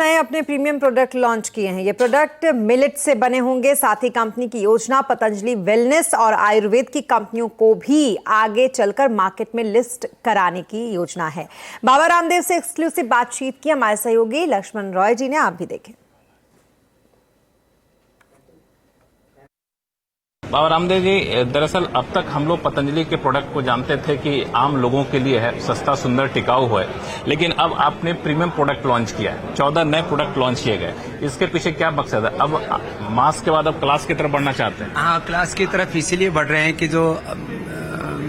नए अपने premium product launch किए हैं। ये प्रोडक्ट मिलेट से बने होंगे। साथ ही कंपनी की योजना पतंजलि वेलनेस और आयुर्वेद की कंपनियों को भी आगे चलकर मार्केट में लिस्ट कराने की योजना है। बाबा रामदेव से एक्सक्लूसिव बातचीत की हमारे सहयोगी लक्ष्मण रॉय जी ने, आप भी देखें। बाबा रामदेव जी, दरअसल अब तक हम लोग पतंजलि के प्रोडक्ट को जानते थे कि आम लोगों के लिए है, सस्ता, सुंदर, टिकाऊ है, लेकिन अब आपने प्रीमियम प्रोडक्ट लॉन्च किया है। 14 नए प्रोडक्ट लॉन्च किए गए। इसके पीछे क्या मकसद है? अब मास के बाद अब क्लास की तरफ बढ़ना चाहते हैं? हाँ, क्लास की तरफ इसीलिए बढ़ रहे हैं कि जो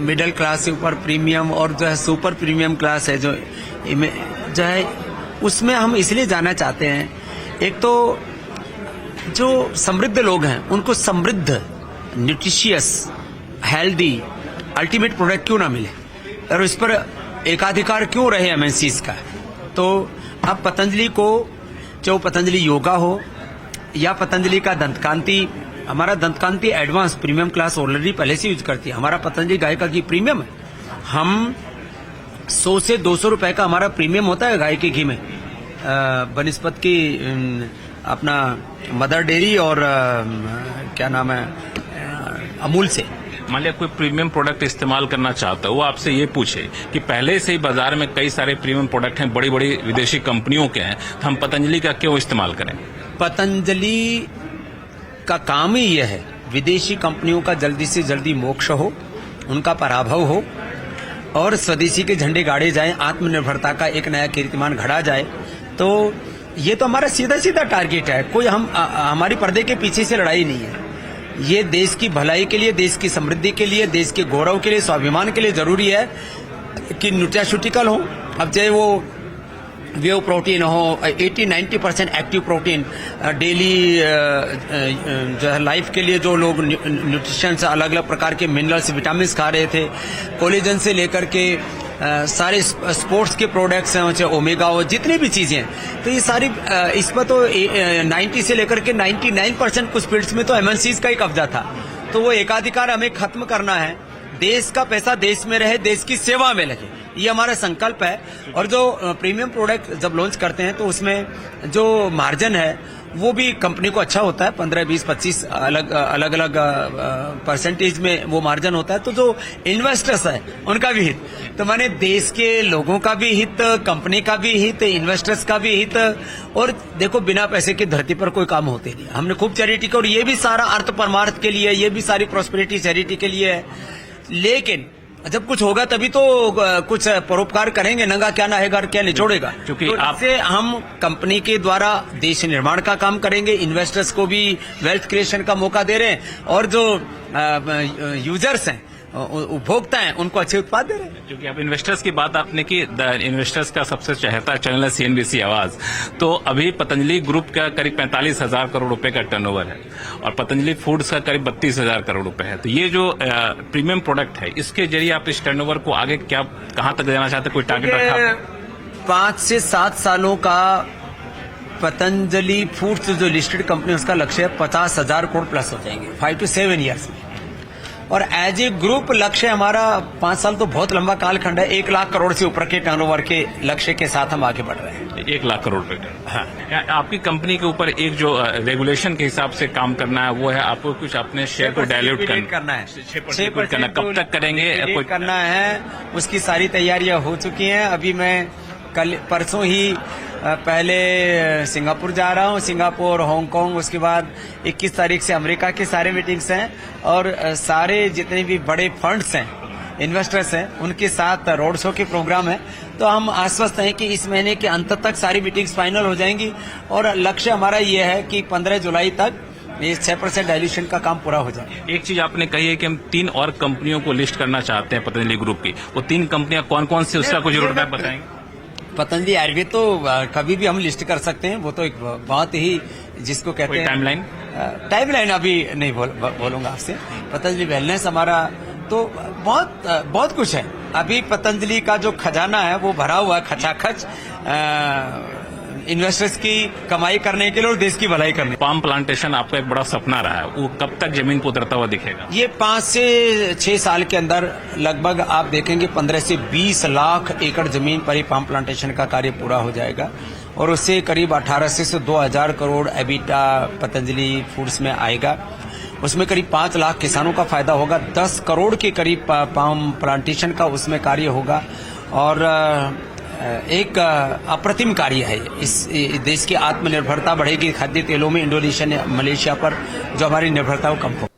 मिडिल क्लास से ऊपर प्रीमियम और जो है सुपर प्रीमियम क्लास है जो है उसमें हम इसलिए जाना चाहते हैं। एक तो जो समृद्ध लोग हैं उनको समृद्ध, न्यूट्रिशियस, हेल्दी, अल्टीमेट प्रोडक्ट क्यों ना मिले और इस पर एकाधिकार क्यों रहे एमएनसीज का। तो अब पतंजलि को, जो पतंजलि योगा हो या पतंजलि का दंतकांति, हमारा Dantkanti advance premium class already पहले से यूज करती है। हमारा पतंजलि गाय का घी प्रीमियम है। हम 100 से 200 रुपए का हमारा प्रीमियम होता है गाय के घी में, बनिस्पत की अपना मदर डेयरी और क्या नाम है अमूल से। मान लिया कोई प्रीमियम प्रोडक्ट इस्तेमाल करना चाहता है, वो आपसे ये पूछे कि पहले से ही बाजार में कई सारे प्रीमियम प्रोडक्ट हैं, बड़ी बड़ी विदेशी कंपनियों के हैं, तो हम पतंजलि का क्यों इस्तेमाल करें? पतंजलि का काम ही यह है विदेशी कंपनियों का जल्दी से जल्दी मोक्ष हो, उनका पराभव हो और स्वदेशी के झंडे गाड़े जाएं, आत्मनिर्भरता का एक नया कीर्तिमान घड़ा जाए। तो ये तो हमारा सीधा सीधा टारगेट है। कोई हमारी पर्दे के पीछे से लड़ाई नहीं है। ये देश की भलाई के लिए, देश की समृद्धि के लिए, देश के गौरव के लिए, स्वाभिमान के लिए जरूरी है कि न्यूट्रास्यूटिकल हो। अब चाहे वो वेव प्रोटीन हो, 80-90% एक्टिव प्रोटीन डेली जो है लाइफ के लिए, जो लोग न्यूट्रिशन से अलग अलग प्रकार के मिनरल्स, विटामिन खा रहे थे, कोलेजन से लेकर के सारे स्पोर्ट्स के प्रोडक्ट्स हैं, चाहे ओमेगा हो, जितनी भी चीजें हैं, तो ये सारी इस पर तो 90 से लेकर के 99% कुछ फील्ड्स में तो एमएनसीज का ही कब्जा था। तो वो एकाधिकार हमें खत्म करना है। देश का पैसा देश में रहे, देश की सेवा में लगे, ये हमारा संकल्प है। और जो प्रीमियम प्रोडक्ट जब लॉन्च करते हैं तो उसमें जो मार्जिन है वो भी कंपनी को अच्छा होता है। 15, 20, 25 अलग अलग परसेंटेज में वो मार्जिन होता है। तो जो इन्वेस्टर्स है उनका भी हित, तो माने देश के लोगों का भी हित, कंपनी का भी हित, इन्वेस्टर्स का भी हित। और देखो, बिना पैसे की धरती पर कोई काम होते नहीं। हमने खूब चैरिटी की, और ये भी सारा अर्थ परमार्थ के लिए, ये भी सारी प्रॉस्पेरिटी चैरिटी के लिए है। लेकिन जब कुछ होगा तभी तो कुछ परोपकार करेंगे। नंगा क्या नहाएगा और क्या निचोड़ेगा। क्योंकि तो आपसे हम कंपनी के द्वारा देश निर्माण का काम करेंगे, इन्वेस्टर्स को भी वेल्थ क्रिएशन का मौका दे रहे हैं, और जो यूजर्स हैं, उपभोक्ता हैं, उनको अच्छे उत्पाद दे रहे हैं। क्योंकि अब इन्वेस्टर्स की बात आपने की, इन्वेस्टर्स का सबसे चहेता चैनल है सीएनबीसी आवाज। तो अभी पतंजलि ग्रुप का करीब 45,000 करोड़ रुपए का टर्नओवर है और पतंजलि फूड्स का करीब 32,000 करोड़ रुपए है। तो ये जो प्रीमियम प्रोडक्ट है, इसके जरिए आप इस टर्नओवर को आगे कहां तक जाना चाहते हैं? कोई टारगेट रखा? 5 से 7 सालों का पतंजलि फूड्स जो लिस्टेड कंपनी, उसका लक्ष्य है 50,000 करोड़ प्लस हो जाएंगे 5 to 7 ईयर्स में। और एज ए ग्रुप लक्ष्य हमारा 5 साल तो बहुत लंबा कालखंड है। 1 लाख करोड़ से ऊपर के टर्नओवर के लक्ष्य के साथ हम आगे बढ़ रहे हैं। 1 लाख करोड़ रुपए। हाँ, आपकी कंपनी के ऊपर एक जो रेगुलेशन के हिसाब से काम करना है वो है, आपको कुछ अपने शेयर को डायल्यूट करना है। 6% करना, कब तक करेंगे? करना है, उसकी सारी तैयारियां हो चुकी हैं। अभी मैं कल परसों ही पहले सिंगापुर जा रहा हूँ, सिंगापुर, हांगकांग, उसके बाद 21 तारीख से अमेरिका के सारे मीटिंग्स हैं, और सारे जितने भी बड़े फंड्स हैं, इन्वेस्टर्स हैं, उनके साथ रोड शो के प्रोग्राम है। तो हम आश्वस्त हैं कि इस महीने के अंत तक सारी मीटिंग्स फाइनल हो जाएंगी, और लक्ष्य हमारा ये है कि 15 जुलाई तक ये 6% डायल्यूशन का काम पूरा हो जाए। एक चीज आपने कही है कि हम 3 और कंपनियों को लिस्ट करना चाहते हैं पतंजलि ग्रुप की। वो 3 कंपनियां कौन कौन सी, उसका कुछ रोड मैप बताएंगे? पतंजलि आयुर्वेद तो कभी भी हम लिस्ट कर सकते हैं। वो तो एक बहुत ही, जिसको कहते हैं टाइमलाइन अभी नहीं बोलूंगा आपसे। पतंजलि वेलनेस हमारा तो बहुत कुछ है। अभी पतंजलि का जो खजाना है वो भरा हुआ है खचाखच, इन्वेस्टर्स की कमाई करने के लिए और देश की भलाई करने। पाम प्लांटेशन आपका एक बड़ा सपना रहा है, वो कब तक जमीन पर उतरता हुआ दिखेगा? ये 5 से 6 साल के अंदर लगभग आप देखेंगे 15 से 20 लाख एकड़ जमीन पर ही पाम प्लांटेशन का कार्य पूरा हो जाएगा। और उससे करीब 1800 से 2000 करोड़ एबिटा पतंजलि फूड्स में आएगा। उसमें करीब 5 लाख किसानों का फायदा होगा, 10 करोड़ के करीब पाम प्लांटेशन का उसमें कार्य होगा और एक अप्रतिम कार्य है। इस देश की आत्मनिर्भरता बढ़ेगी खाद्य तेलों में, इंडोनेशिया मलेशिया पर जो हमारी निर्भरता वो कम हो।